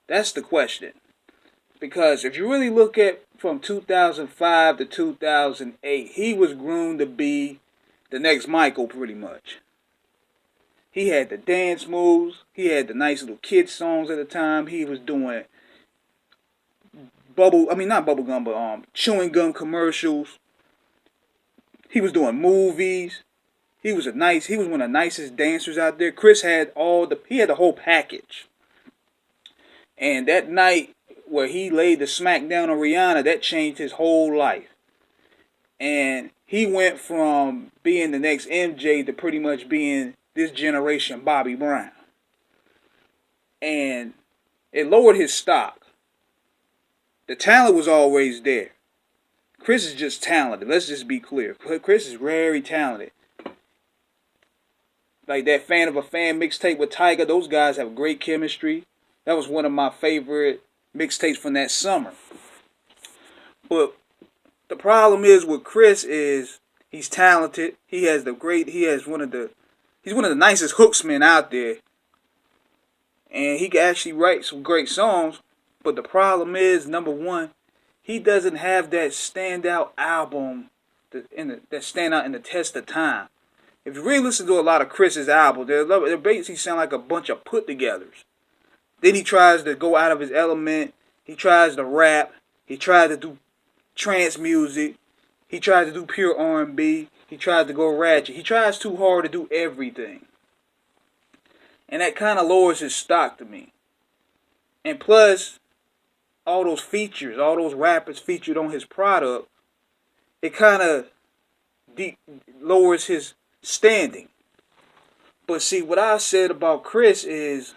That's the question. Because if you really look at from 2005 to 2008, he was groomed to be the next Michael pretty much. He had the dance moves. He had the nice little kid songs at the time. He was doing not bubble gum, but chewing gum commercials. He was doing movies. He was one of the nicest dancers out there. Chris had he had the whole package. And that night where he laid the smack down on Rihanna, that changed his whole life. And he went from being the next MJ to pretty much being this generation Bobby Brown. And it lowered his stock. The talent was always there. Chris is just talented. Let's just be clear. Chris is very talented. Like that Fan of a Fan mixtape with Tyga, those guys have great chemistry. That was one of my favorite mixtapes from that summer. But the problem is with Chris is he's talented. He's one of the nicest hooksmen out there. And he can actually write some great songs. But the problem is, number one, he doesn't have that standout album that stand out in the test of time. If you really listen to a lot of Chris's albums, they basically sound like a bunch of put-togethers. Then he tries to go out of his element. He tries to rap. He tries to do trance music. He tries to do pure R&B. He tries to go ratchet. He tries too hard to do everything. And that kind of lowers his stock to me. And plus, all those features, all those rappers featured on his product, it kind of lowers his standing. But see, what I said about Chris is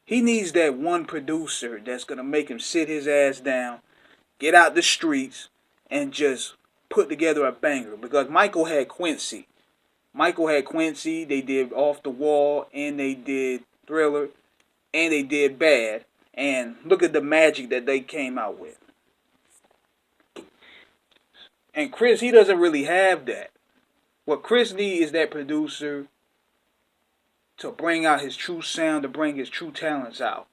he needs that one producer that's going to make him sit his ass down, get out the streets, and just put together a banger. Because Michael had Quincy. They did Off the Wall, and they did Thriller, and they did Bad. And look at the magic that they came out with. And Chris, he doesn't really have that. What Chris needs is that producer to bring out his true sound, to bring his true talents out.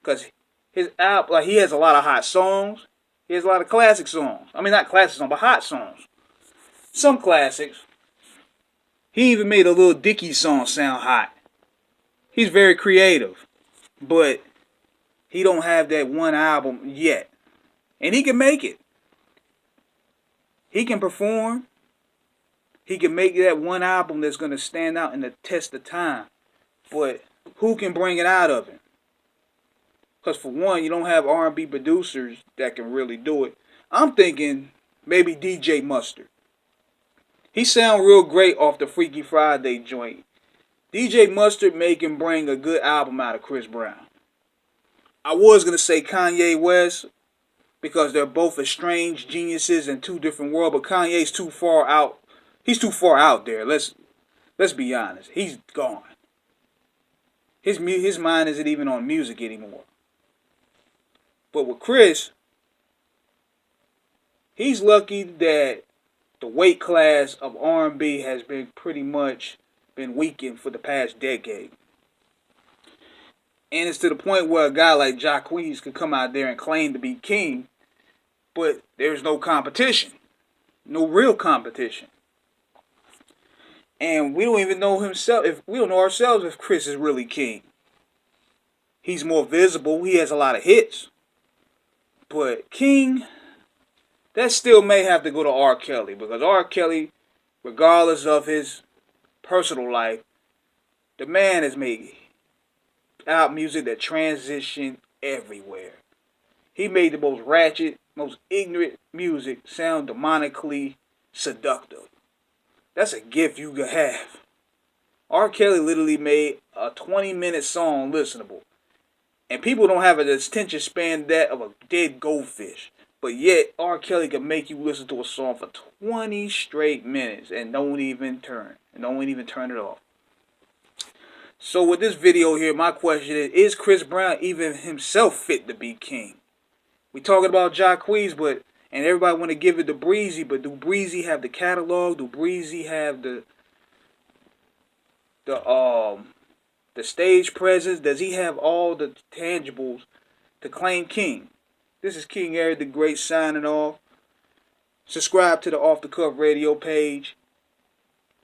Because his album, like, he has a lot of hot songs. He has a lot of classic songs. I mean, not classic songs, but hot songs. Some classics. He even made a Lil Dicky song sound hot. He's very creative. But he don't have that one album yet. And he can make it. He can perform. He can make that one album that's going to stand out in the test of time. But who can bring it out of him? Because for one, you don't have R&B producers that can really do it. I'm thinking maybe DJ Mustard. He sound real great off the Freaky Friday joint. DJ Mustard can bring a good album out of Chris Brown. I was going to say Kanye West because they're both estranged geniuses in two different worlds, but Kanye's too far out. He's too far out there. Let's be honest. He's gone. His mind isn't even on music anymore. But with Chris, he's lucky that the weight class of R&B has been pretty much been weakened for the past decade. And it's to the point where a guy like Jacquees could come out there and claim to be king, but there's no competition. No real competition. And we don't even know we don't know ourselves if Chris is really king. He's more visible. He has a lot of hits. But king, that still may have to go to R. Kelly. Because R. Kelly, regardless of his personal life, the man has made out music that transitioned everywhere. He made the most ratchet, most ignorant music sound demonically seductive. That's a gift you could have. R. Kelly literally made a 20-minute song listenable. And people don't have an attention span that of a dead goldfish. But yet, R. Kelly can make you listen to a song for 20 straight minutes and don't even turn it off. So with this video here, my question is Chris Brown even himself fit to be king? We talking about Jacquees, and everybody want to give it to Breezy, but do Breezy have the catalog? Do Breezy have the The stage presence, does he have all the tangibles to claim king? This is King Eric the Great signing off. Subscribe to the Off the Cuff Radio page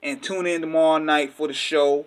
and tune in tomorrow night for the show.